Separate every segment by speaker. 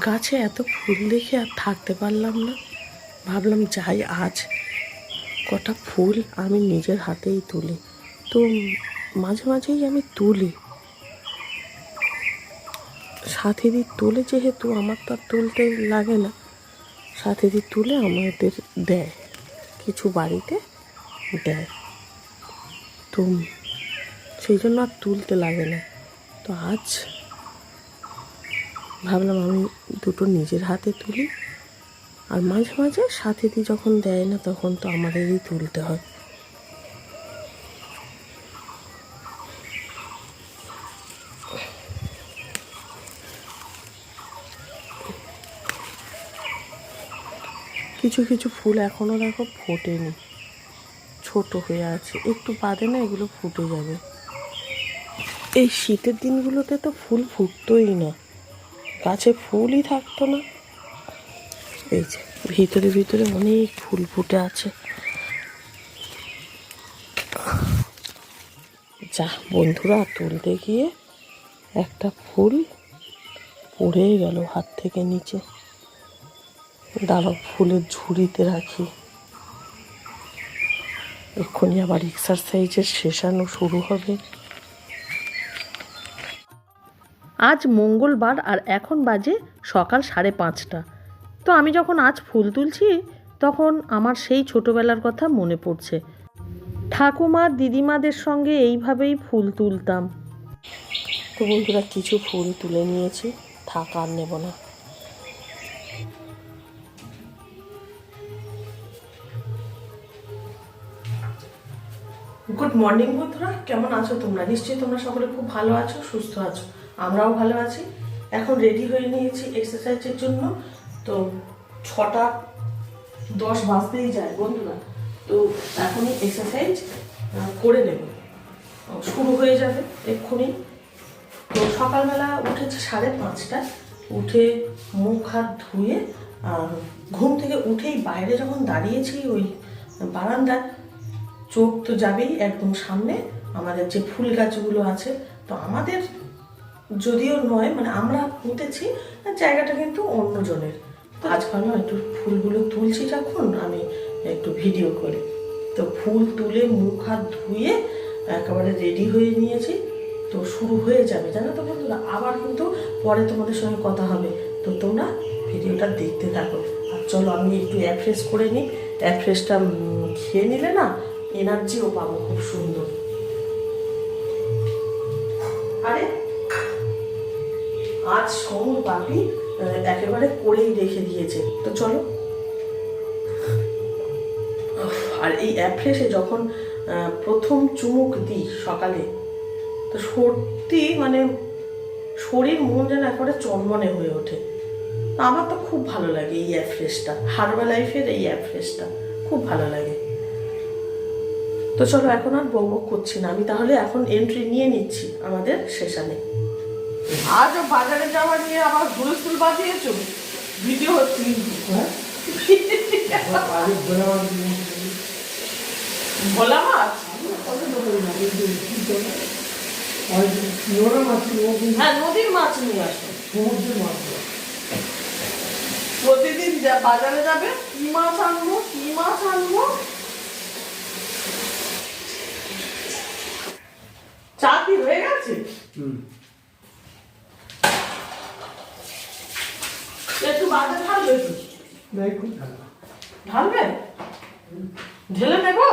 Speaker 1: গাছে এত ফুল দেখে আর থাকতে পারলাম না। ভাবলাম যাই আজ কটা ফুল আমি নিজের হাতেই তুলি। তো মাঝে মাঝেই আমি তুলি, সাথীদি তোলে যেহেতু আমার তো আর তুলতে লাগে না। সাথীদি তুলে আমাদের দেয়, কিছু বাড়িতে দেয়, তো সেই জন্য আর তুলতে লাগে না। তো আজ ভাবলাম আমি দুটো নিজের হাতে তুলি, আর মাঝে মাঝে সাথীদি যখন দেয় না তখন তো আমাদেরই তুলতে হয়। কিছু কিছু ফুল এখনও দেখো ফোটেনি, ছোট হয়ে আছে, একটু বাদে না এগুলো ফুটে যাবে। এই শীতের দিনগুলোতে তো ফুল ফুটতোই না, গাছে ফুলই থাকতো না। এই যে ভিতরে ভিতরে অনেক ফুল ফুটে আছে। যা বন্ধুরা, তুলতে গিয়ে একটা ফুল পড়ে গেল হাত থেকে নিচে। দাঁড়াও, ফুলের ঝুড়িতে রাখি। এক্ষুনি আবার এক্সারসাইজের সেশন শুরু হবে। আজ মঙ্গলবার আর এখন বাজে সকাল 5:30। তো আমি যখন আজ ফুল তুলছি তখন আমার সেই ছোটোবেলার কথা মনে পড়ছে। ঠাকুমা দিদিমাদের সঙ্গে এইভাবেই ফুল তুলতাম। তো বন্ধুরা, কিছু ফুল তুলে নিয়েছি, থাক আর নেব না। গুড মর্নিং বন্ধুরা, কেমন আছো তোমরা? নিশ্চয়ই তোমরা সকলে খুব ভালো আছো, সুস্থ আছো। আমরাও ভালো আছি। এখন রেডি হয়ে নিয়েছি এক্সারসাইজের জন্য। তো 6:10 বাজতেই যায় বন্ধুরা। তো এখনই এক্সারসাইজ করে নেব, শুরু হয়ে যাবে এক্ষুনি। তো সকালবেলা উঠেছি 5:30টায়, উঠে মুখ হাত ধুয়ে ঘুম থেকে উঠেই বাইরে যখন দাঁড়িয়েছি ওই বারান্দায়, চোখ তো যাবেই একদম সামনে আমাদের যে ফুল গাছগুলো আছে। তো আমাদের যদিও নয়, মানে আমরা পুঁতেছি, জায়গাটা কিন্তু অন্যজনের। তো আজ ভাবলাম একটু ফুলগুলো তুলছি যখন, আমি একটু ভিডিও করি। তো ফুল তুলে মুখ হাত ধুয়ে একেবারে রেডি হয়ে নিয়েছি। তো শুরু হয়ে যাবে, জানো তো বন্ধুরা। আবার কিন্তু পরে তোমাদের সঙ্গে কথা হবে, তো তোমরা ভিডিওটা দেখতে থাকো। আর চলো আমি একটু অ্যাফ্রেশ করে নিই। অ্যাফ্রেশটা খেয়ে নিলে না এনার্জিও পাবো খুব সুন্দর। আরে আজ সমুর বাপি একেবারে করেই রেখে দিয়েছে। তো চলো। আর এই অ্যাফ্রেশে যখন প্রথম চুমুক দিই সকালে, তো সত্যি মানে শরীর মন যেন একেবারে চনমনে হয়ে ওঠে। আমার তো খুব ভালো লাগে এই অ্যাফ্রেশটা, হার্বাল লাইফের এই অ্যাফ্রেশটা খুব ভালো লাগে। তো চলো, এখন আর বকবক করছি না, আমি তাহলে এখন এন্ট্রি নিয়ে নিচ্ছি আমাদের সেশনে। আজও বাজারে যাওয়া নিয়ে আবার হুলস্থুল বাজিয়েছো, ভিডিও হচ্ছে কিন্তু। ভোলা মাছ, হ্যাঁ নদীর মাছ নিয়ে আসো। সমুদ্রের মাছ প্রতিদিন বাজারে যাবে, কি মাছ আনবো কি মাছ আনবো। চা কি হয়ে গেছে? একটু বাজার ঢালবে, একটু ঢালবে, ঢেলে নেবো।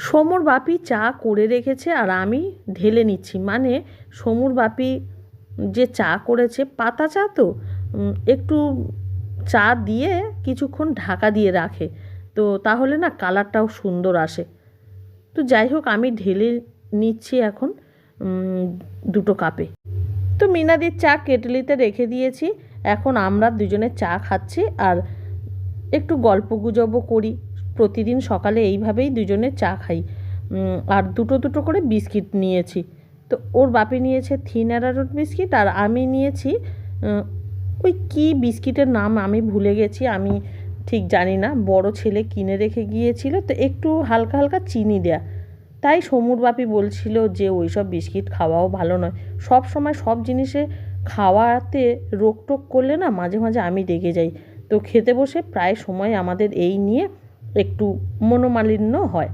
Speaker 1: সমুর বাপি চা করে রেখেছে আর আমি ঢেলে নিচ্ছি। মানে সমুর বাপি যে চা করেছে, পাতা চা তো, একটু চা দিয়ে কিছুক্ষণ ঢাকা দিয়ে রাখে, তো তাহলে না কালারটাও সুন্দর আসে। তো যাই হোক, আমি ঢেলে নিচ্ছি এখন দুটো কাপে। তো মিনাদির চা কেটলিতে রেখে দিয়েছি। এখন আমরা দুজনে চা খাচ্ছি আর একটু গল্প গুজবও করি। প্রতিদিন সকালে এইভাবেই দুজনে চা খাই। আর দুটো দুটো করে বিস্কিট নিয়েছি। তো ওর বাপি নিয়েছে থিন অ্যারারুট বিস্কিট, আর আমি নিয়েছি ওই কী বিস্কিটের নাম আমি ভুলে গেছি, আমি ঠিক জানি না। বড় ছেলে কিনে রেখে গিয়েছিল, তো একটু হালকা হালকা চিনি দেয়া। তাই সমুর বাপি বলছিল যে ওইসব বিস্কিট খাওয়াও ভালো নয়, সব সময় সব জিনিসে খাওয়াতে রোকটোক করলে না মাঝে মাঝে আমি রেগে যাই। তো খেতে বসে প্রায় সময় আমাদের এই নিয়ে একটু মনোমালিন্য হয়।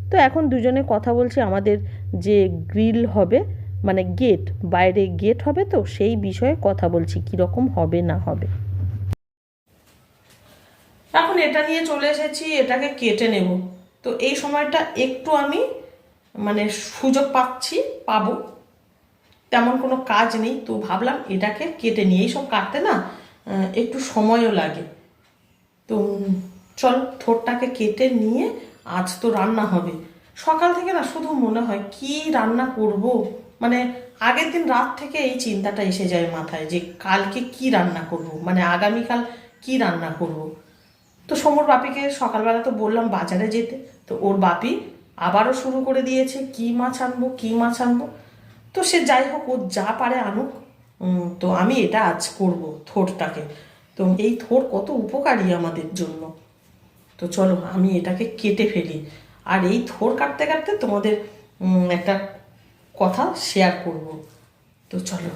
Speaker 1: তো এখন দুজনে কথা বলছি আমাদের যে গ্রিল হবে, মানে গেট, বাইরে গেট হবে, তো সেই বিষয়ে কথা বলছি কীরকম হবে না হবে। এখন এটা নিয়ে চলে এসেছি, এটাকে কেটে নেব। তো এই সময়টা একটু আমি মানে সুযোগ পাবো, তেমন কোনো কাজ নেই, তো ভাবলাম এটাকে কেটে নিই। এইসব কাটতে না একটু সময়ও লাগে। তো চলো থোরটাকে কেটে নিয়ে আজ তো রান্না হবে। সকাল থেকে না শুধু মনে হয় কি রান্না করব, মানে আগের দিন রাত থেকে এই চিন্তাটা এসে যায় মাথায় যে কালকে কি রান্না করব, মানে আগামীকাল কি রান্না করব। তো সমুর বাপিকে সকালবেলা তো বললাম বাজারে যেতে, তো ওর বাপি আবারও শুরু করে দিয়েছে কি মাছ আনবো কি মাছ আনবো। তো সে যাই হোক, ও যা পারে আনুক। তো আমি এটা আজ করব থোরটাকে। তো এই থোর কত উপকারী আমাদের জন্য। তো চলো আমি এটাকে কেটে ফেলি, আর এই থোর কাটতে কাটতে তোমাদের একটা কথা শেয়ার করব। তো চলো।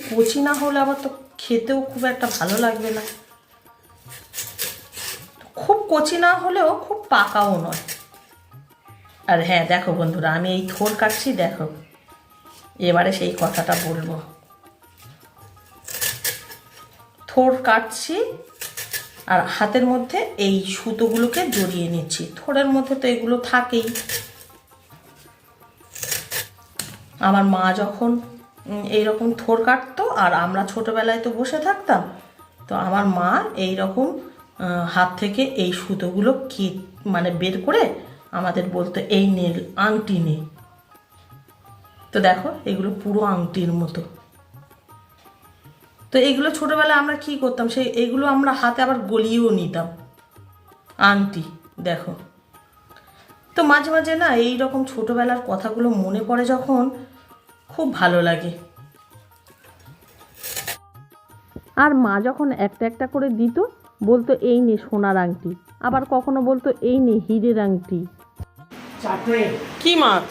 Speaker 1: কচি না হলে আবার তো খেতেও খুব একটা ভালো লাগবে না, খুব কচি না হলেও খুব পাকাও নয়। আর হ্যাঁ দেখো বন্ধুরা, আমি এই থোর কাটছি, দেখো এবারে সেই কথাটা বলবো। থোর কাটছি আর হাতের মধ্যে এই সুতোগুলোকে জড়িয়ে নিচ্ছি। থোরের মধ্যে তো এগুলো থাকেই। আমার মা যখন এইরকম থোর কাটতো আর আমরা ছোটোবেলায় তো বসে থাকতাম, তো আমার মা এইরকম হাত থেকে এই সুতোগুলো মানে বের করে আমাদের বলতো এই নে আংটি নে। তো দেখো এগুলো পুরো আংটির মতো। তো এইগুলো ছোটোবেলায় আমরা কি করতাম, এইগুলো আমরা হাতে আবার গলিয়েও নিতাম আংটি, দেখো। তো মাঝে মাঝে না এই রকম ছোটোবেলার কথাগুলো মনে পড়ে যখন, খুব ভালো লাগে। আর মা যখন একটা একটা করে দিত বলতো এই নে সোনার আংটি, আবার কখনো বলতো এই নে হীরের আংটি। কি মাছ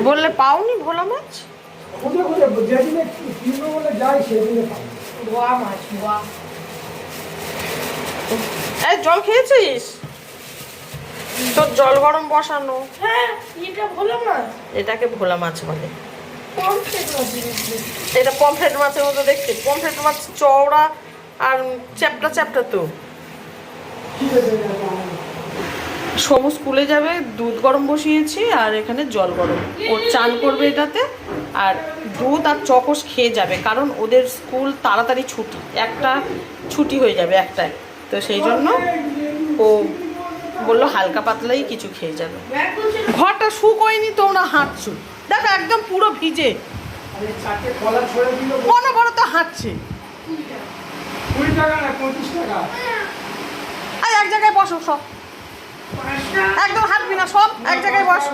Speaker 1: বললে পাওনি? ভোলা মাছ এই জল খেয়েছিস? তোর জল গরম বসানো। হ্যাঁ, এটা ভোলা মাছ। এটাকে ভোলা মাছ বলে। এটা পমফ্রেট মাছের মতো দেখতে। পমফ্রেট মাছ চওড়া আর চ্যাপটা চ্যাপটা। তো সমু স্কুলে যাবে, দুধ গরম বসিয়েছি আর এখানে জল গরম। ও চান করবে এটাতে, আর দুধ আর চকোস খেয়ে যাবে, কারণ ওদের স্কুল তাড়াতাড়ি ছুটি, একটা ছুটি হয়ে যাবে একটায়। তো সেই জন্য ও বললো হালকা পাতলাই কিছু খেয়ে যাবে। ঘরটা শুকোয়নি, তোমরা হাঁটছো দেখো একদম পুরো ভিজে, অনবরত হাঁটছে। আর এক জায়গায় বসো সব, একদম হাঁটবি না, সব এক জায়গায় বসো।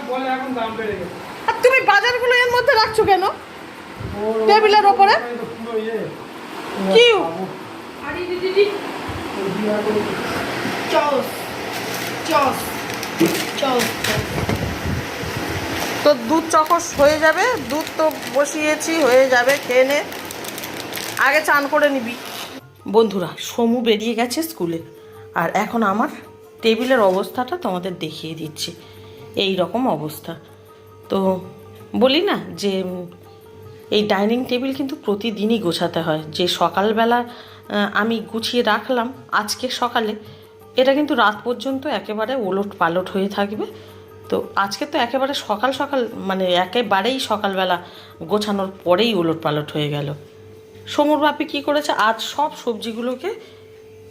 Speaker 1: আর তুমি বাজারগুলো এর মধ্যে রাখছো কেন টেবিলের ওপরে? কি তো দুধ চকস হয়ে যাবে, দুধ তো বসিয়েছি, হয়ে যাবে, খেয়ে নে, আগে চান করে নিবি। বন্ধুরা সমু বেরিয়ে গেছে স্কুলে, আর এখন আমার টেবিলের অবস্থাটা তোমাদের দেখিয়ে দিচ্ছি। এই রকম অবস্থা। তো বলি না যে এই ডাইনিং টেবিল কিন্তু প্রতিদিনই গোছাতে হয়। যে সকালবেলা আমি গুছিয়ে রাখলাম আজকে সকালে, এটা কিন্তু রাত পর্যন্ত একেবারে ওলট পালট হয়ে থাকবে। তো আজকে তো একেবারে সকাল সকাল, মানে একেবারেই সকালবেলা গোছানোর পরেই ওলট পালট হয়ে গেল। সমুর বাপি কী করেছে, আজ সব সবজিগুলোকে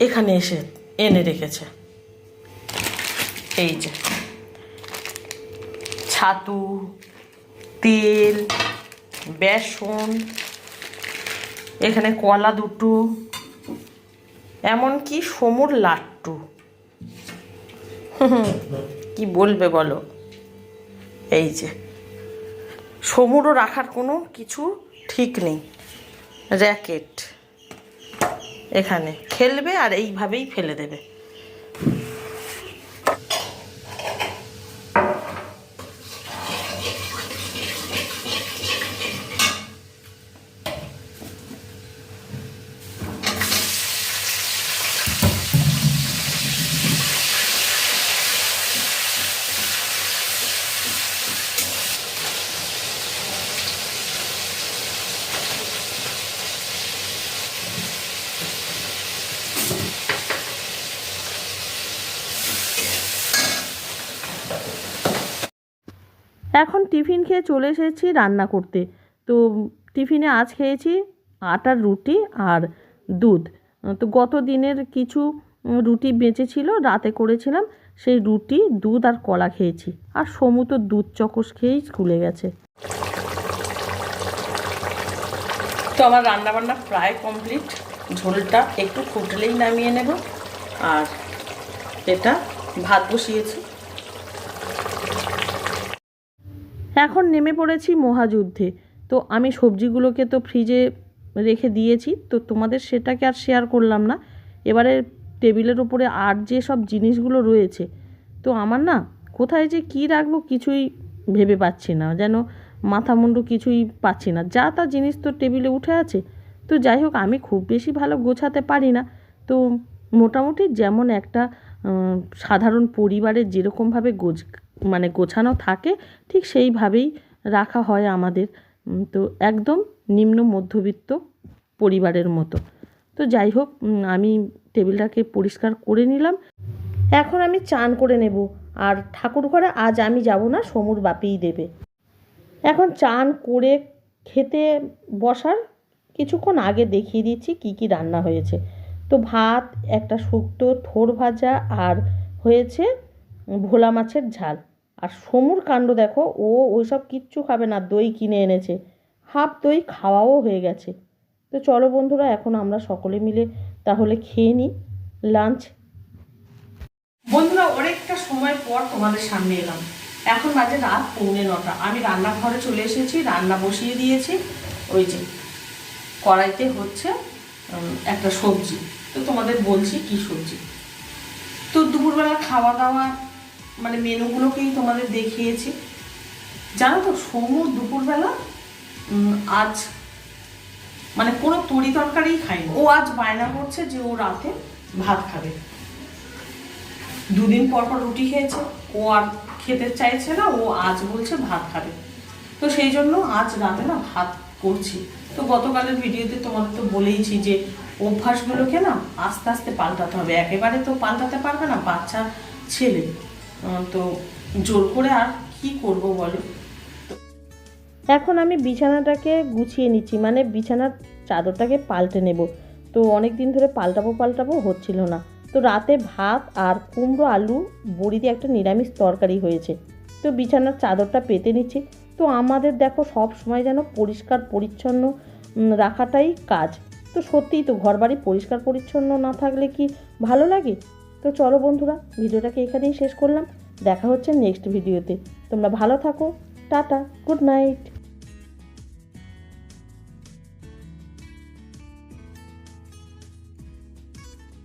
Speaker 1: এখানে এসে এনে রেখেছে। এই যে ছাতু, তেল, বেসন, এখানে কলা দুটো, এমনকি সমুর লাট্টু। কি বলবে বলো। এই যে সমুরও রাখার কোনো কিছু ঠিক নেই, র্যাকেট, এখানে খেলবে আর এইভাবেই ফেলে দেবে। এখন টিফিন খেয়ে চলে এসেছি রান্না করতে। তো টিফিনে আজ খেয়েছি আটার রুটি আর দুধ। তো গত দিনের কিছু রুটি বেঁচে ছিল, রাতে করেছিলাম, সেই রুটি দুধ আর কলা খেয়েছি। আর সমু তো দুধ চকস খেয়েই স্কুলে গেছে। তো আমার রান্নাবান্না প্রায় কমপ্লিট। ঝোলটা একটু ফুটলেই নামিয়ে নেব। আর এটা ভাত বসিয়েছি। এখন নেমে পড়েছি মহাযুদ্ধে। তো আমি সবজিগুলোকে তো ফ্রিজে রেখে দিয়েছি, তো তোমাদের সেটাকে আর শেয়ার করলাম না। এবারে টেবিলের ওপরে আর যে সব জিনিসগুলো রয়েছে, তো আমার না কোথায় যে কী রাখবো কিছুই ভেবে পাচ্ছি না, যেন মাথা মুন্ডু কিছুই পাচ্ছি না। যা তা জিনিস তো টেবিলে উঠে আছে। তো যাই হোক, আমি খুব বেশি ভালো গোছাতে পারি না। তো মোটামুটি যেমন একটা সাধারণ পরিবারের যেরকমভাবে গোছানো থাকে, ঠিক সেইভাবেই রাখা হয় আমাদের। তো একদম নিম্ন মধ্যবিত্ত পরিবারের মতো। তো যাই হোক, আমি টেবিলটাকে পরিষ্কার করে নিলাম। এখন আমি চান করে নেব। আর ঠাকুর ঘরে আজ আমি যাব না, সমুর বাপিই দেবে। এখন চান করে খেতে বসার কিছুক্ষণ আগে দেখিয়ে দিচ্ছি কি কি রান্না হয়েছে। তো ভাত, একটা শুক্তো, থোড় ভাজা, আর হয়েছে ভোলা মাছের ঝাল। আর সমুর কাণ্ড দেখো, ও ওইসব কিচ্ছু খাবে না, দই কিনে এনেছে। হাফ দই খাওয়াও হয়ে গেছে। তো চলো বন্ধুরা, এখন আমরা সকলে মিলে তাহলে খেয়ে নিই লাঞ্চ। বন্ধুরা, অনেকটা সময় পর তোমাদের সামনে এলাম। এখন বাজে রাত 8:45। আমি রান্নাঘরে চলে এসেছি, রান্না বসিয়ে দিয়েছি। ওই যে কড়াইতে হচ্ছে একটা সবজি। তো তোমাদের বলছি কি সবজি। তো দুপুরবেলা খাওয়া দাওয়া মানে মেনুগুলোকেই তোমাদের দেখিয়েছি। জানো তো, সমুর দুপুরবেলা আজ মানে কোনো তরি তরকারিই খায়নি। ও আজ বায়না করছে যে ও রাতে ভাত খাবে। দুদিন পর পর রুটি খেয়েছে, ও আর খেতে চাইছে না, ও আজ বলছে ভাত খাবে। তো সেই জন্য আজ রাতে না ভাত করছি। তো গতকালের ভিডিওতে তোমাদের তো বলেইছি যে অভ্যাসগুলোকে না আস্তে আস্তে পাল্টাতে হবে, একেবারে তো পাল্টাতে পারবে না, বাচ্চা ছেলে। তো জোর করে আর কি করব বলো। এখন আমি বিছানাটাকে গুছিয়ে নিচ্ছি, মানে বিছানার চাদরটাকে পাল্টে নেব। তো অনেক দিন ধরে পাল্টাবো হচ্ছিল না। তো রাতে ভাত আর কুমড়ো আলু বড়ি দিয়ে একটা নিরামিষ তরকারি হয়েছে। তো বিছানার চাদরটা পেতে নিচ্ছি। তো আমাদের দেখো সব সময় যেন পরিষ্কার পরিচ্ছন্ন রাখাটাই কাজ। তো সত্যিই তো, ঘরবাড়ি পরিষ্কার পরিচ্ছন্ন না থাকলে কি ভালো লাগে? তো চলো বন্ধুরা, ভিডিওটাকে এখানেই শেষ করলাম। দেখা হচ্ছে নেক্সট ভিডিওতে। তোমরা ভালো থাকো। Tata, good night.